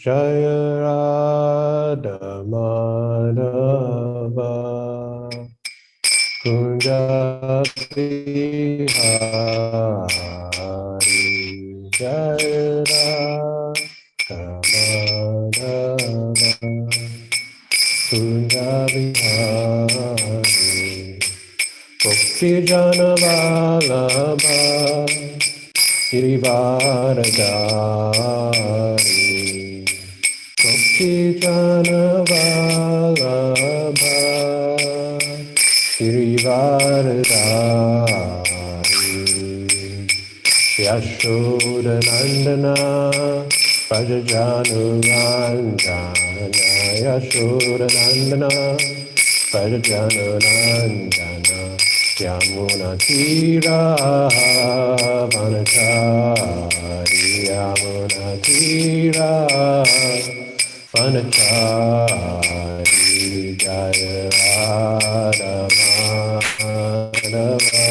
Jaya Radha Madhava Kunja Bihari Jaya Radha Madhava Kunja Bihari Bhakti Jana Vallabha Girivaradari Bhakti Jana Vallabha Girivaradari Yashoda Nandana Prajajanu Ranjana Yashoda Nandana Prajajanu Ranjana Yamuna Tira Vanachari Yamuna Tira Vanachari Jaya Radha Madhava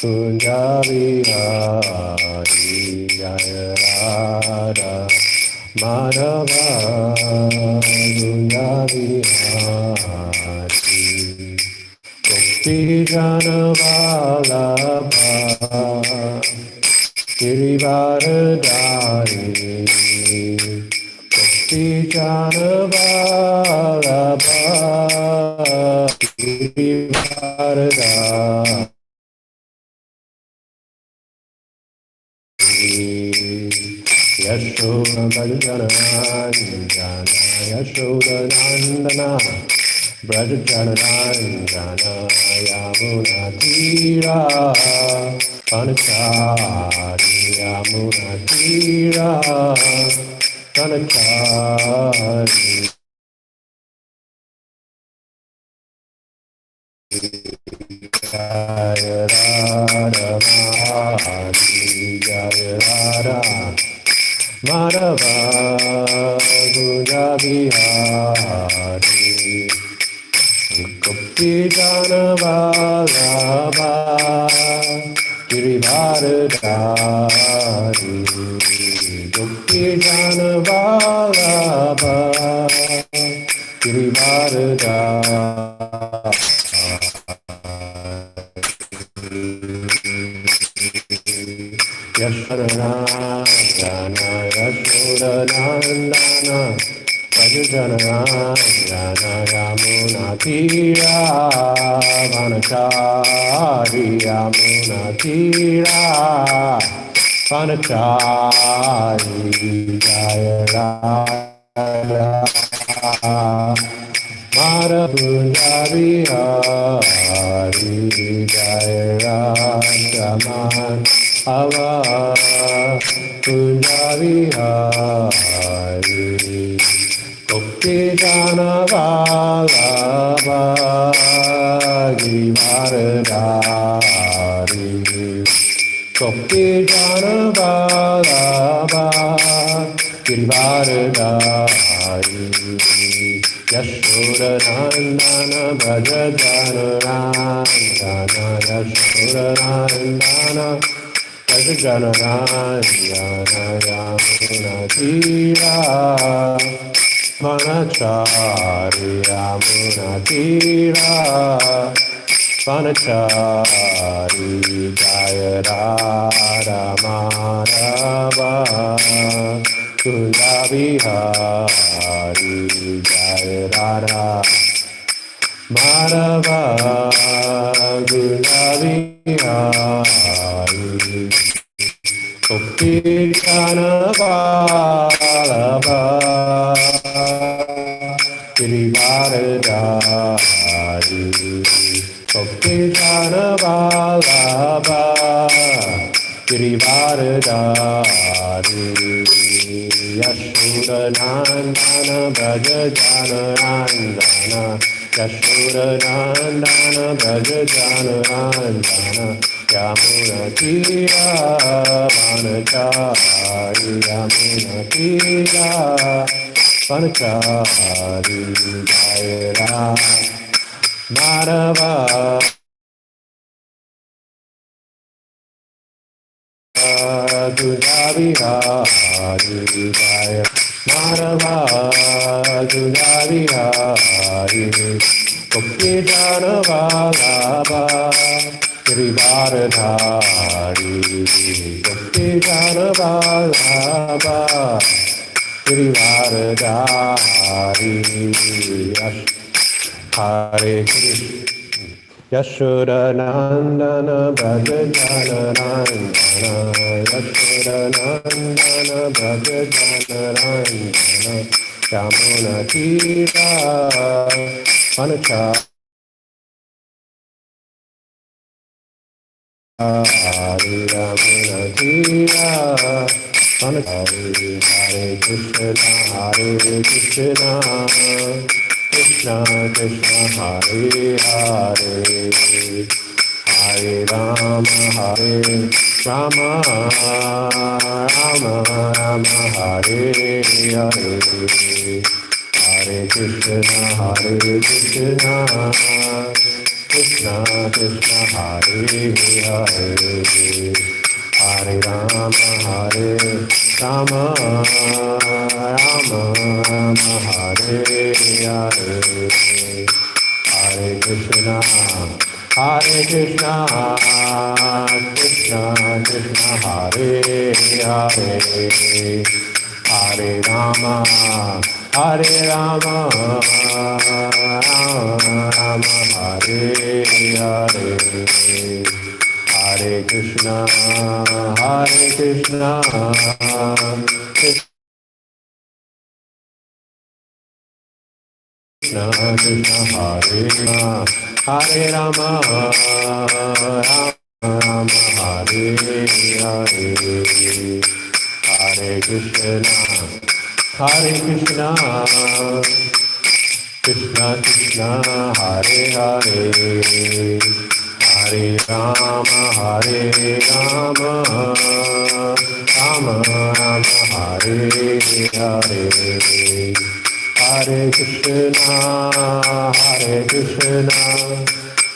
Kunja Bihari Jaya Radha Madhava Kunja Bihari Bhakti Jana Vallabha Girivaradari Bhakti Jana Vallabha Girivaradari Yashoda Bhajana Jana Yashoda Nandana Brajajana Jana Yamuna Tira Vanachari Yamuna Tira Vanachari Jaya Radha Mahari Jaya Radha Madhava Kunja Bihari Gopti Jana Vallabha Girivaradari Gopti Jana Vallabha Girivaradari Yashoda Jana Yashoda Nandana Prajajana Jana Yamuna Tira Vanachari Yamuna Tira Vanachari Jaya Radha Madhava Bihari Jaya Radha Madhava Kunja Bihari Bhakti Jana Vallabha Girivaradari Bhakti Jana Vallabha Girivaradari Yashoda Nandana Brajajana Ranjana Yashoda Nandana Brajajana Ranjana Yamuna Tira Vanachari Yamuna Tira Vanachari Jaya Radha Madhava Kunja Bihari Jaya Radha Madhava Kunja Bihari Bhakti Jana Vallabha Girivaradari Bhakti Jana Vallabha Girivaradari Yashoda Nandana Brajajana Nandana Yashoda Nandana Brajajana Nandana Yamuna Tira Vanachari Yamuna Tira Vanachari Jaya Madhava Narada Gopijana Girivaradhari Gopijana Girivaradhari Hare Krishna Yashodanandana Brajajanarandana Yashodanandana Brajajanarandana Yamunatira Manachari Yamunatira Manachari Hare Krishna Krishna Krishna Hare Hare Hare Rama Rama Rama Hare Hare Hare Krishna Krishna Krishna Hare Hare Hare Rama Rama Rama Hare Hare Hare Krishna Krishna Krishna Hare Hare Hare Rama Rama Rama Hare Hare Hare Krishna Krishna Krishna Hare Hare Rama Rama Hare Hare Hare Krishna Krishna Krishna Hare Hare Hare Rama Rama Rama Hare Hare Hare Krishna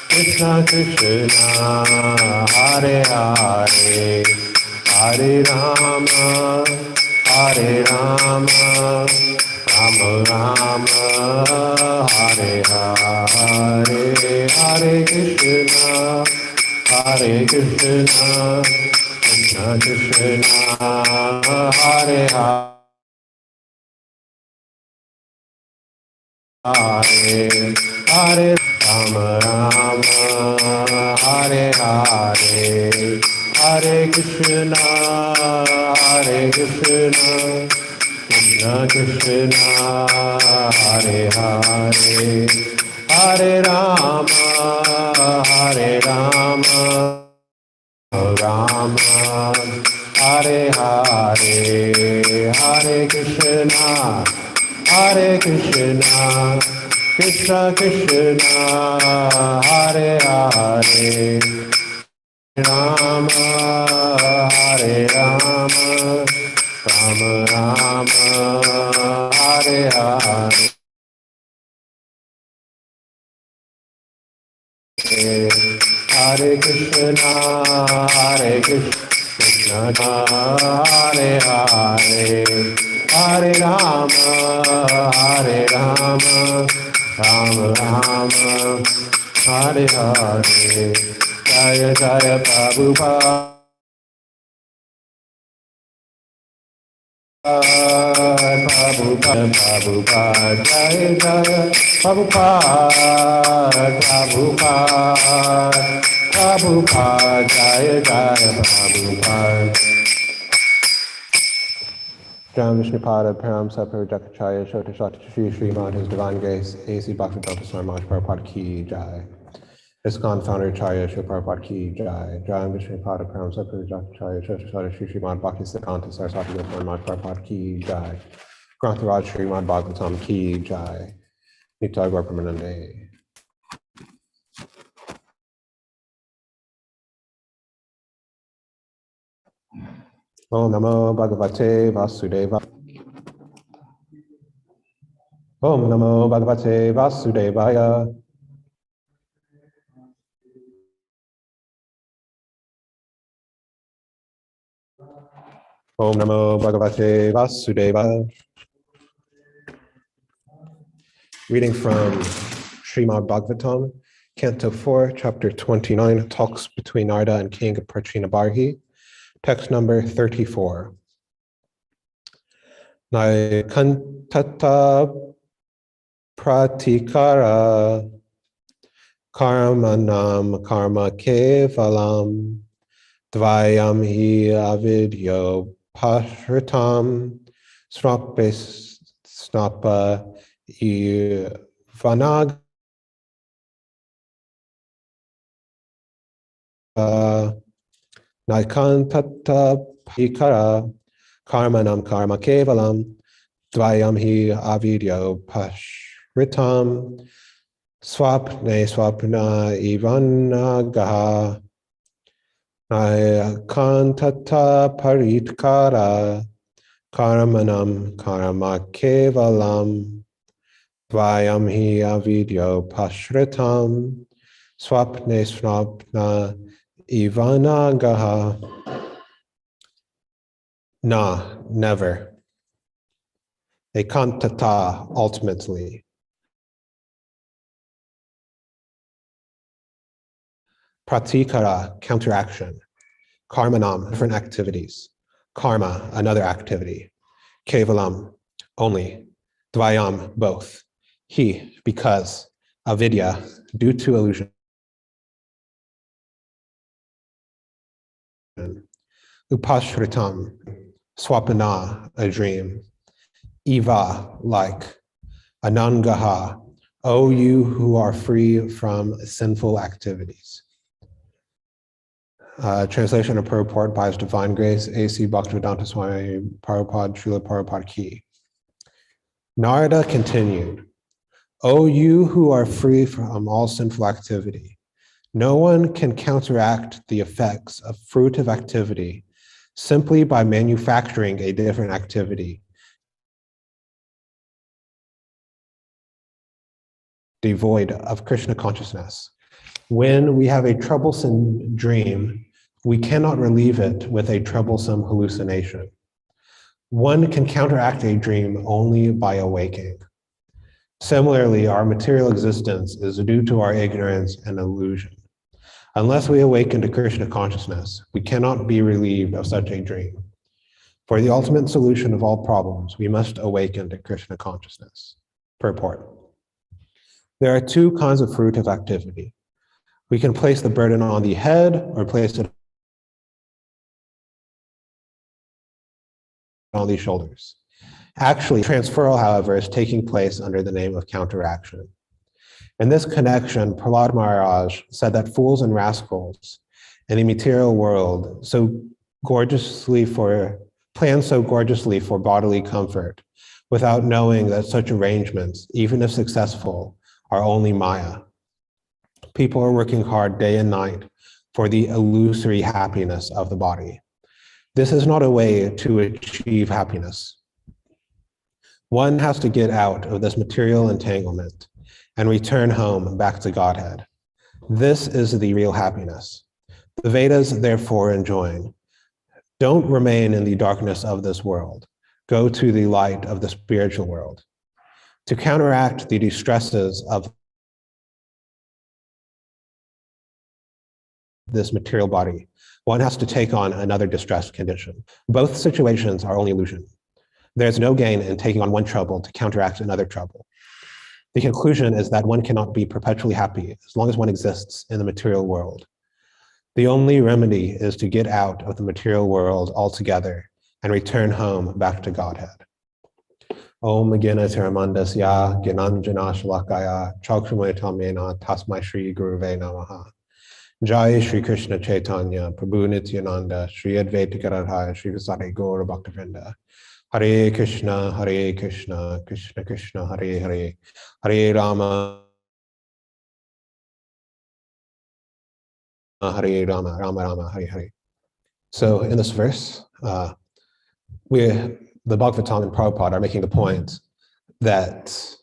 Krishna Krishna Hare Hare Hare Rama Rama Rama Hare Hare Hare Krishna Krishna Krishna Hare Hare Hare Rama Hare Hare Hare Krishna Krishna Krishna Hare Hare Hare Rama Rama Hare Hare Hare Krishna Krishna Krishna Hare Hare Rama Rama Hare Hare Hare Krishna Krishna Hare Hare Hare Rama Rama Rama Hare Hare Jaya Jaya Prabhupada Prabhupada Jaya Jaya Prabhupada Jaya Jaya Prabhupada Jam Vishnupada Param Sapar Jakacharya Shota Shata Shri Srimad His Divine Grace A.C. Bhaktivedanta Swami Maharaj Prabhupada Ki Jai ISKCON Founder Charya Shri Prabhupada Ki Jai Jam Vishnupada Param Sapar Jakacharya Shota Shata Shri Srimad Bhaktivedanta Saraswati Goswami Maharaj Prabhupada Ki Jai Grantharaj Srimad Bhagavatam Ki Jai Nitai Varpamanande Om Namo Bhagavate Vasudeva Om Namo Bhagavate Vasudevaya Om Namo Bhagavate Vasudeva. Reading from Srimad Bhagavatam, Canto 4, Chapter 29, Talks between Narada and King Pracinabarhi, text number 34. Naikantata pratikara karmanam karma kevalam dvayam hi avidyo pashritam snapa ivanaga naikantata pratikara karmanam karma kevalam dvayam hi avidyo pashritam swapna ivanagaha kantata paritkara karmanam karma kevalam dvayam hi avidyo pashritam swapna ivanagaha. Na, never. Ekantata, ultimately. Pratikara, counteraction. Karmanam, different activities. Karma, another activity. Kevalam, only. Dvayam, both. He, because. Avidya, due to illusion. Upashritam, swapana, a dream. Eva, like. Anangaha, O you who are free from sinful activities. Translation of purport by His Divine Grace, A.C. Bhaktivedanta Swami Prabhupada, Srila Prabhupada Ki. Narada continued, O you who are free from all sinful activity, no one can counteract the effects of fruitive activity simply by manufacturing a different activity devoid of Krishna consciousness. When we have a troublesome dream, we cannot relieve it with a troublesome hallucination. One can counteract a dream only by awaking. Similarly, our material existence is due to our ignorance and illusion. Unless we awaken to Krishna consciousness, we cannot be relieved of such a dream. For the ultimate solution of all problems, we must awaken to Krishna consciousness. Purport. There are two kinds of fruitive activity. We can place the burden on the head or place it on the shoulders. Actually, transferal, however, is taking place under the name of counteraction. In this connection, Prahlad Maharaj said that fools and rascals in the material world plan so gorgeously for bodily comfort without knowing that such arrangements, even if successful, are only Maya. People are working hard day and night for the illusory happiness of the body. This is not a way to achieve happiness. One has to get out of this material entanglement and return home back to Godhead. This is the real happiness. The Vedas therefore enjoin, don't remain in the darkness of this world. Go to the light of the spiritual world. To counteract the distresses of this material body, one has to take on another distressed condition. Both situations are only illusion. There's no gain in taking on one trouble to counteract another trouble. The conclusion is that one cannot be perpetually happy as long as one exists in the material world. The only remedy is to get out of the material world altogether and return home back to Godhead. Om Gena Tiramandasya Gnanjana Shalakaya Chakshamatamena Tasmai Shri Guruve Namaha. Jai Shri Krishna Chaitanya Prabhu Nityananda Shri Advaita Gadadhara Shri Vasari Gaura Bhaktivinoda. Hare Krishna, Krishna Krishna, Hare Hare, Hare Rama, Hare Rama, Rama Rama, Hare Hare. So in this verse, the Bhagavatam and Prabhupada are making the point that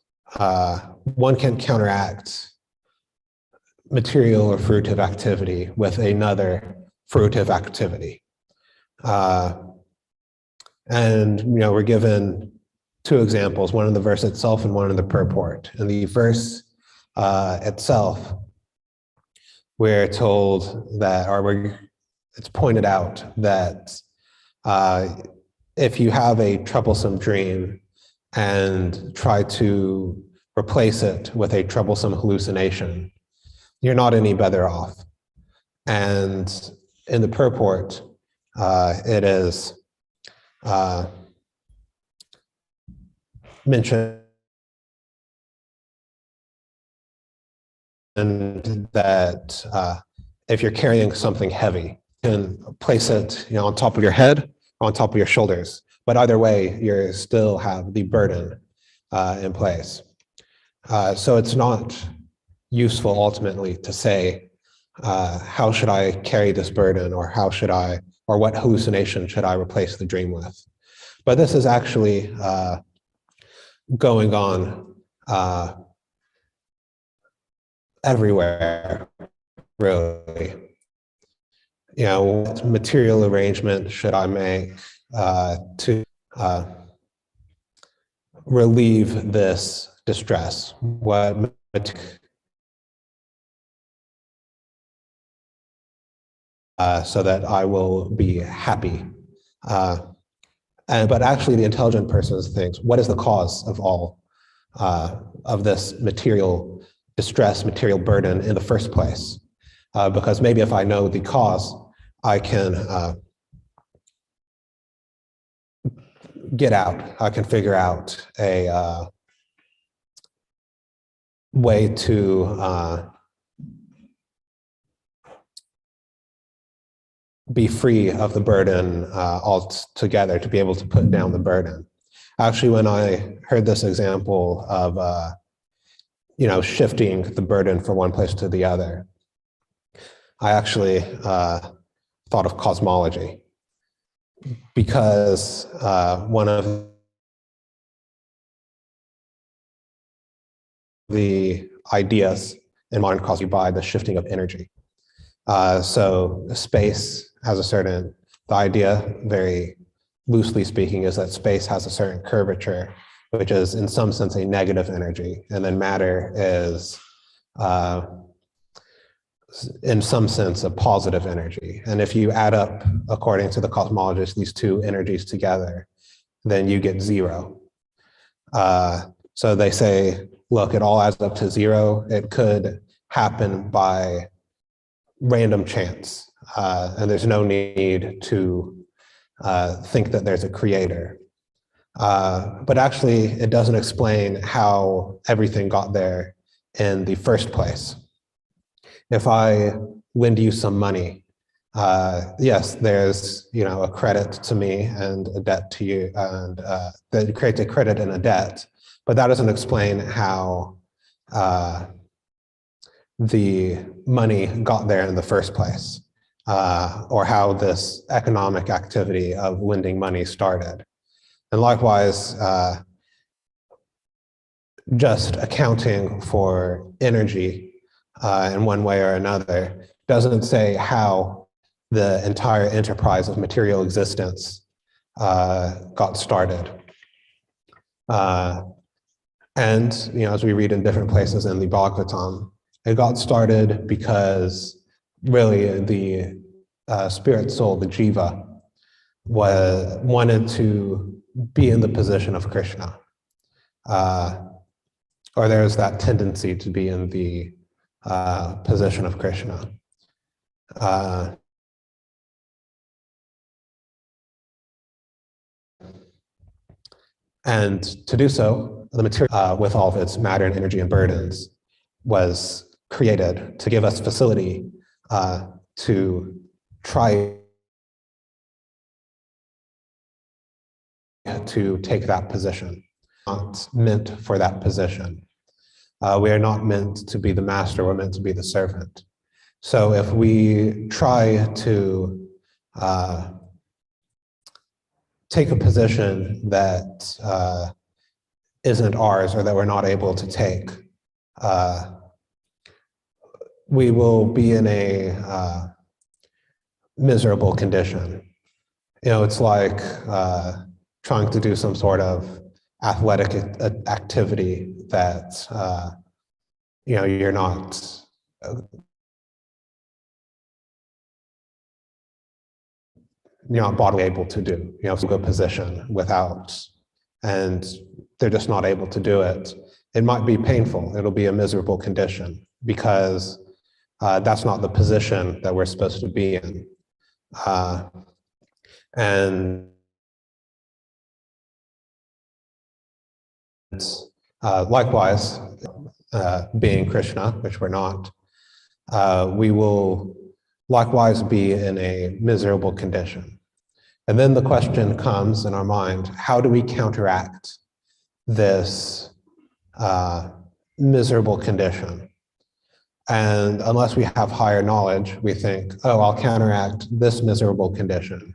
one can counteract material or fruitive activity with another fruitive activity. And we're given two examples, one in the verse itself and one in the purport. In the verse itself, we're told that, it's pointed out that if you have a troublesome dream and try to replace it with a troublesome hallucination, you're not any better off. And in the purport, it is mentioned that if you're carrying something heavy, you can place it on top of your head or on top of your shoulders. But either way, you still have the burden in place. So it's not useful ultimately to say, how should I carry this burden, or what hallucination should I replace the dream with? But this is actually going on everywhere, really. What material arrangement should I make to relieve this distress? So that I will be happy. But actually, the intelligent person thinks, what is the cause of all of this material distress, material burden in the first place? Because maybe if I know the cause, I can get out. I can figure out a way to be free of the burden altogether, to be able to put down the burden. Actually, when I heard this example of shifting the burden from one place to the other, I actually thought of cosmology, because one of the ideas in modern cosmology by the shifting of energy. So space has the idea, very loosely speaking, is that space has a certain curvature, which is in some sense a negative energy, and then matter is in some sense a positive energy. And if you add up, according to the cosmologists, these two energies together, then you get zero. So they say, look, it all adds up to zero. It could happen by random chance, and there's no need to think that there's a creator. But actually, it doesn't explain how everything got there in the first place. If I lend you some money, yes, there's a credit to me and a debt to you, and that creates a credit and a debt, but that doesn't explain how the money got there in the first place, or how this economic activity of lending money started. And likewise, just accounting for energy in one way or another doesn't say how the entire enterprise of material existence got started. And as we read in different places in the Bhagavatam, it got started because really the spirit soul, the jiva, wanted to be in the position of Krishna. Or there's that tendency to be in the position of Krishna. And to do so, the material, with all of its matter and energy and burdens, was created to give us facility to try to take that position. Not meant for that position. We are not meant to be the master, we're meant to be the servant. So if we try to take a position that isn't ours, or that we're not able to take, we will be in a miserable condition. It's like trying to do some sort of athletic activity that you're not bodily able to do, a good position without, and they're just not able to do it. It might be painful. It'll be a miserable condition because that's not the position that we're supposed to be in. And likewise, being Krishna, which we're not, we will likewise be in a miserable condition. And then the question comes in our mind, how do we counteract this miserable condition? And unless we have higher knowledge, we think, oh, I'll counteract this miserable condition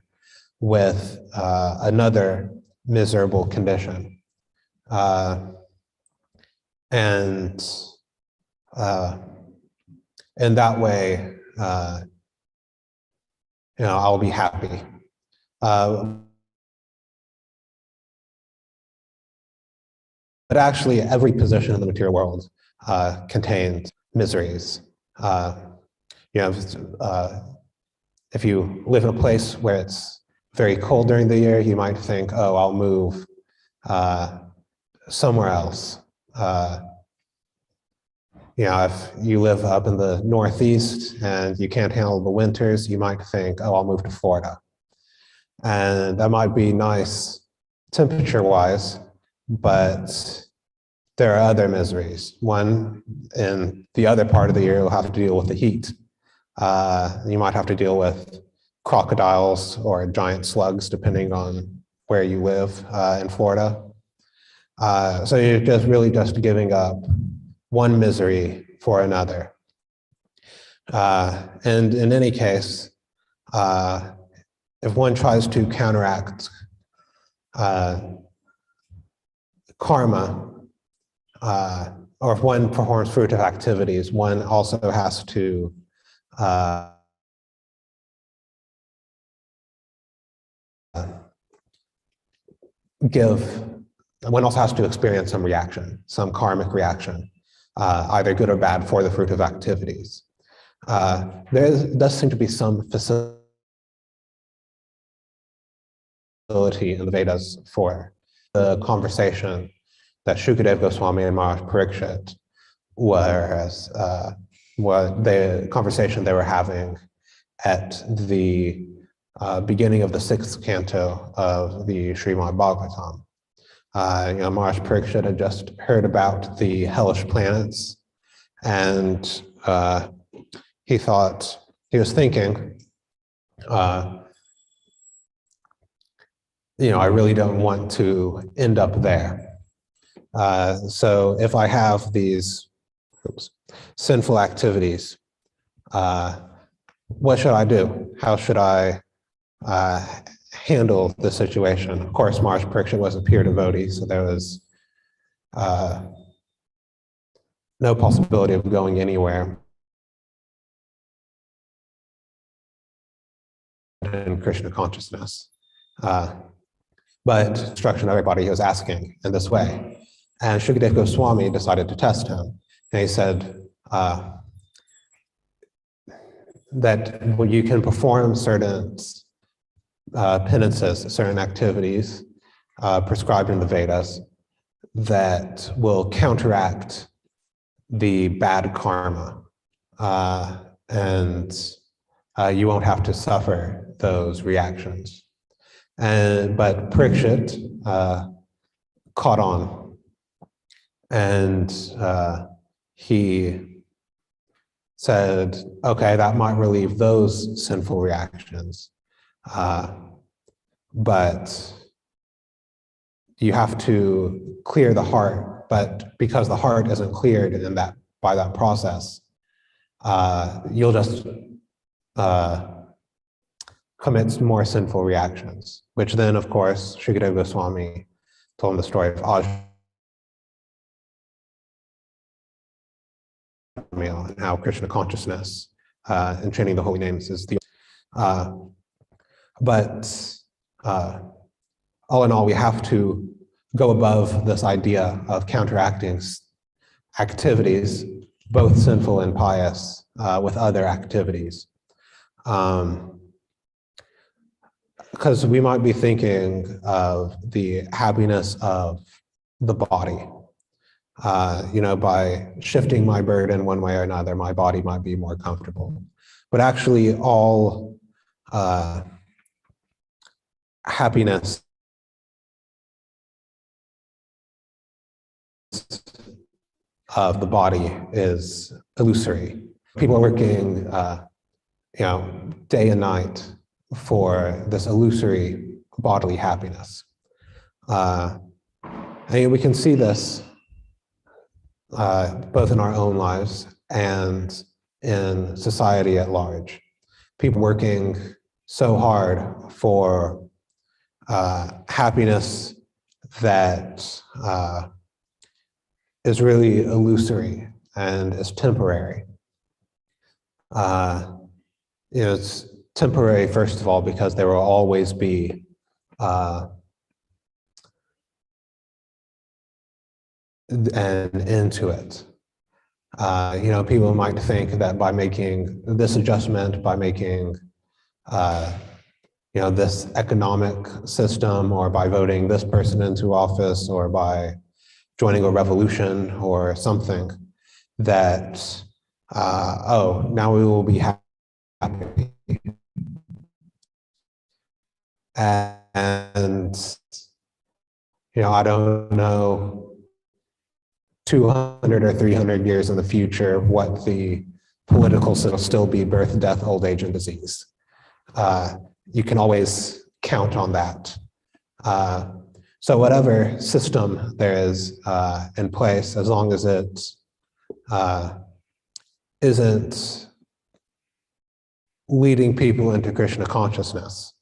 with another miserable condition. And in that way, I'll be happy. But actually, every position in the material world contains miseries. If you live in a place where it's very cold during the year, you might think, oh, I'll move somewhere else. If you live up in the Northeast and you can't handle the winters, you might think, oh, I'll move to Florida. And that might be nice temperature-wise, but there are other miseries. One, in the other part of the year, you'll have to deal with the heat. You might have to deal with crocodiles or giant slugs, depending on where you live in Florida. So you're just really just giving up one misery for another. And in any case, if one tries to counteract karma, or if one performs fruitive activities, one also has to one also has to experience some reaction, some karmic reaction, either good or bad for the fruitive activities. Does seem to be some facility in the Vedas for the conversation that Shukadeva Goswami and Maharaj Parikshit the conversation they were having at the beginning of the 6th canto of the Srimad Bhagavatam. Maharaj Parikshit had just heard about the hellish planets, and he was thinking, I really don't want to end up there. So if I have these sinful activities, what should I do? How should I handle the situation? Of course, Maharaj Parikshit was a pure devotee, so there was no possibility of going anywhere in Krishna consciousness. But instruction everybody he was asking in this way. And Shukadeva Goswami decided to test him. And he said that when you can perform certain penances, certain activities prescribed in the Vedas that will counteract the bad karma, and you won't have to suffer those reactions. But Parikshit caught on, and he said, okay, that might relieve those sinful reactions, but you have to clear the heart. But because the heart isn't cleared by that process, you'll just commit more sinful reactions, which then, of course, Shukadeva Goswami told him the story of Ajamila and how Krishna consciousness and chanting the holy names is the. But all in all, we have to go above this idea of counteracting activities, both sinful and pious, with other activities. Because we might be thinking of the happiness of the body. By shifting my burden one way or another, my body might be more comfortable. But actually, all happiness of the body is illusory. People are working, day and night for this illusory bodily happiness. And we can see this both in our own lives and in society at large. People working so hard for happiness that is really illusory and is temporary. It's temporary, first of all, because there will always be an end to it. People might think that by making this adjustment, by making this economic system, or by voting this person into office, or by joining a revolution or something, that now we will be happy. And I don't know, 200 or 300 years in the future, what the political system will still be: birth, death, old age, and disease. You can always count on that. So whatever system there is in place, as long as it isn't leading people into Krishna consciousness,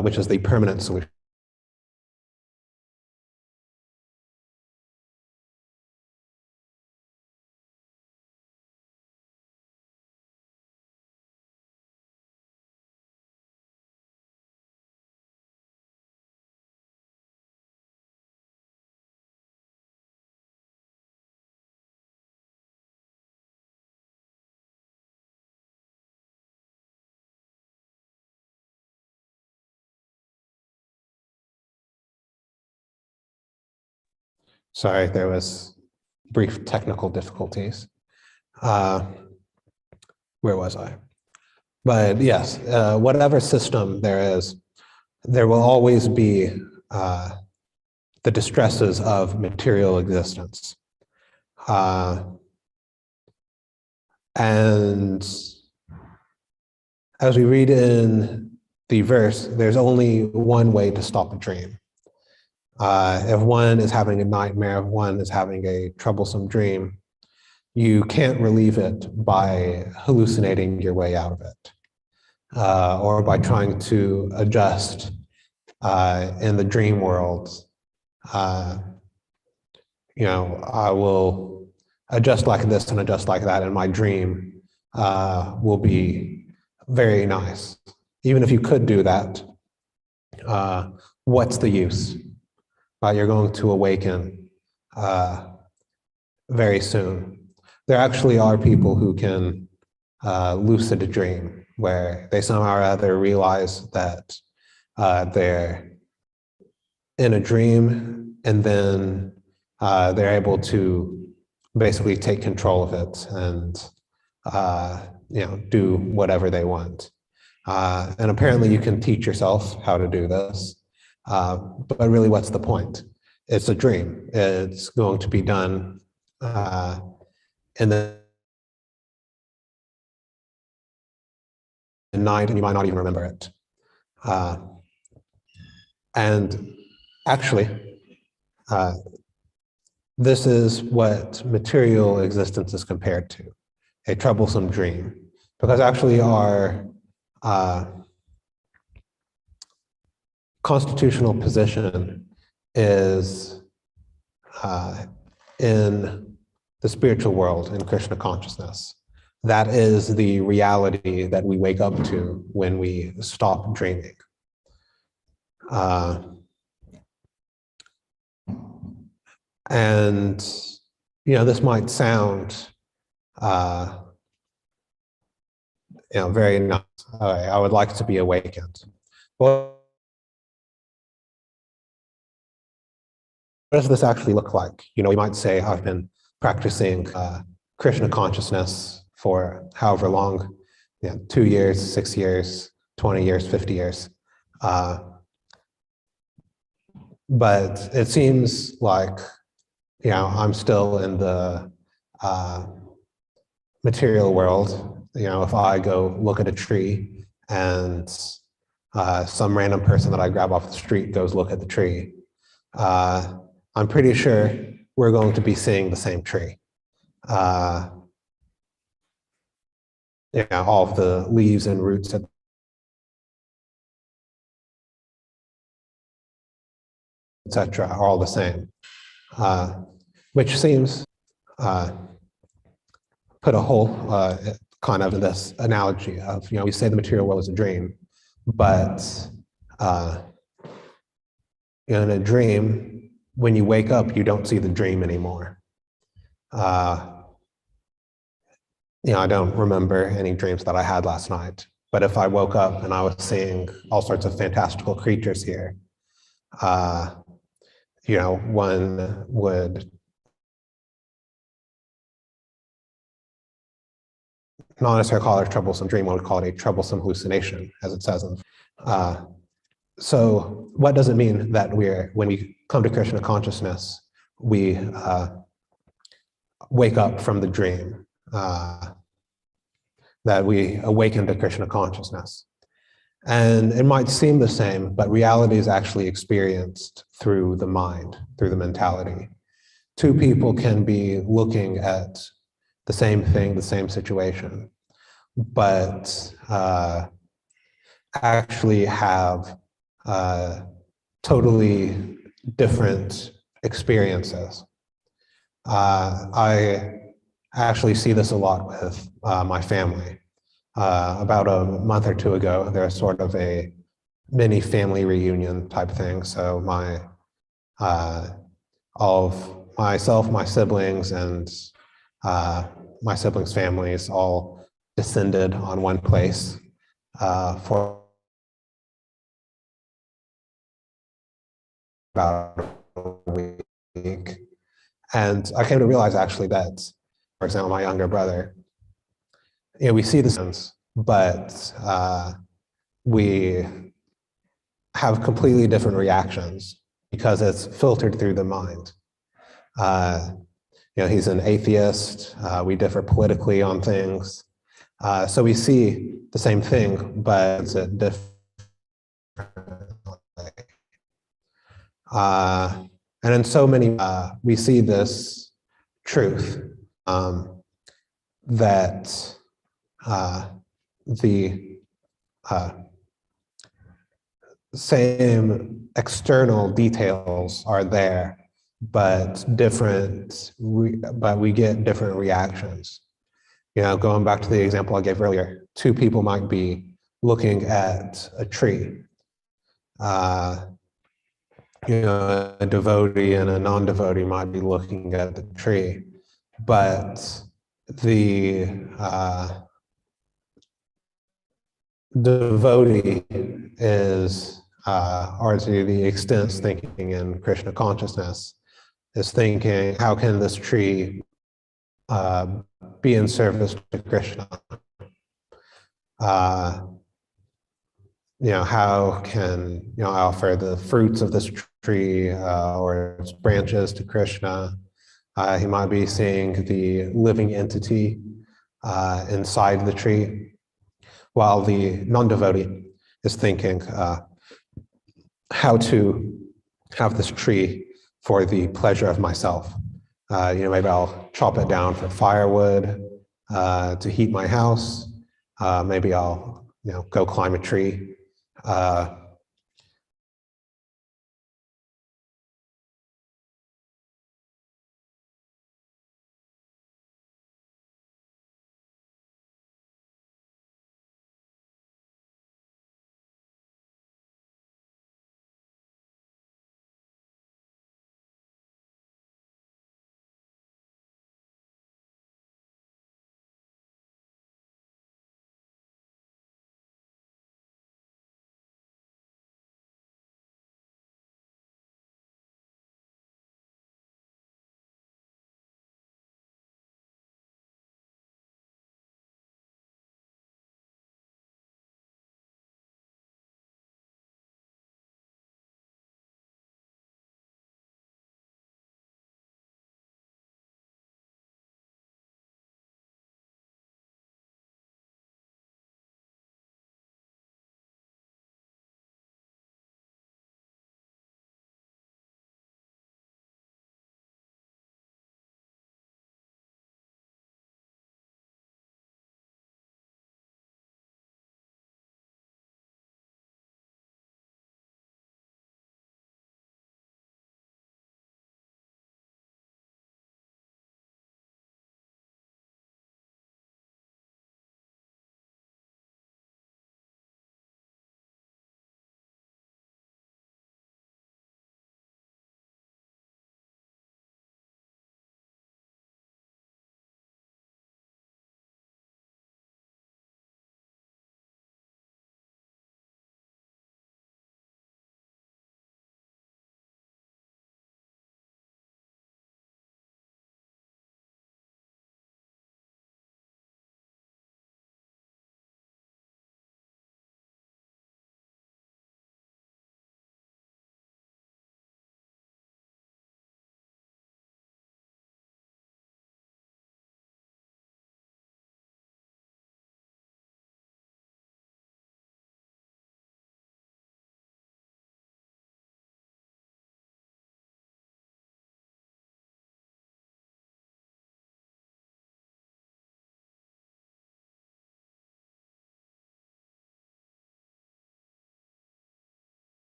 which is the permanent solution. Sorry, there was brief technical difficulties. Where was I? But yes, whatever system there is, there will always be the distresses of material existence. And as we read in the verse, there's only one way to stop a dream. If one is having a nightmare, if one is having a troublesome dream, you can't relieve it by hallucinating your way out of it, or by trying to adjust in the dream world. I will adjust like this and adjust like that, and my dream will be very nice. Even if you could do that, what's the use? You're going to awaken very soon. There actually are people who can lucid a dream, where they somehow or other realize that they're in a dream, and then they're able to basically take control of it and do whatever they want. And apparently you can teach yourself how to do this. But really, what's the point? It's a dream. It's going to be done in the night, and you might not even remember it. And actually, this is what material existence is compared to: a troublesome dream. Because actually our constitutional position is in the spiritual world, in Krishna consciousness. That is the reality that we wake up to when we stop dreaming. And, this might sound, uh, very nice. I would like to be awakened. Well, what does this actually look like? You might say, I've been practicing Krishna consciousness for however long, 2 years, 6 years, 20 years, 50 years. But it seems like, I'm still in the material world. If I go look at a tree and some random person that I grab off the street goes look at the tree, I'm pretty sure we're going to be seeing the same tree. All of the leaves and roots, etc., are all the same, which seems put a hole kind of in this analogy of, we say the material world is a dream, but in a dream, when you wake up, you don't see the dream anymore. I don't remember any dreams that I had last night, but if I woke up and I was seeing all sorts of fantastical creatures here, one would not necessarily call it a troublesome dream, one would call it a troublesome hallucination, as it says. So what does it mean that when we come to Krishna consciousness, we wake up from the dream, that we awaken to Krishna consciousness? And it might seem the same, but reality is actually experienced through the mind, through the mentality. Two people can be looking at the same thing, the same situation, but actually have totally different experiences. I actually see this a lot with my family. About a month or two ago, there was sort of a mini family reunion type thing. So all of myself, my siblings, and my siblings' families all descended on one place for about a week. And I came to realize actually that, for example, my younger brother, we see the sense, but we have completely different reactions because it's filtered through the mind. He's an atheist. We differ politically on things. So we see the same thing, but it's a different way. And in so many, we see this truth that the same external details are there, but but we get different reactions. Going back to the example I gave earlier, two people might be looking at a tree. A devotee and a non-devotee might be looking at the tree, but the devotee is, or to the extent thinking in Krishna consciousness, is thinking, how can this tree be in service to Krishna? How can I offer the fruits of this tree or its branches to Krishna? He might be seeing the living entity inside the tree, while the non-devotee is thinking how to have this tree for the pleasure of myself. Maybe I'll chop it down for firewood to heat my house. Maybe I'll go climb a tree.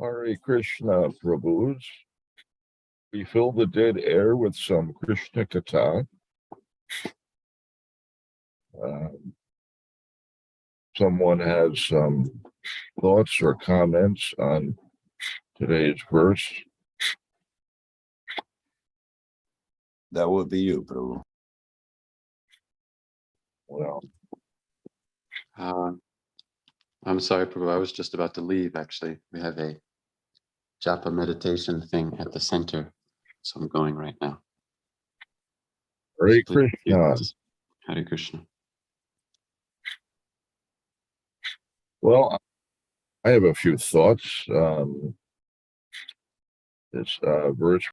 Hare Krishna, Prabhus. We fill the dead air with some Krishna Katha. Someone has some thoughts or comments on today's verse? That would be you, Prabhu. Well, I'm sorry, Prabhu. I was just about to leave, actually. We have a japa meditation thing at the center, so I'm going right now. Hare So please excuse Krishna. us. Hare Krishna. Well, I have a few thoughts. This verse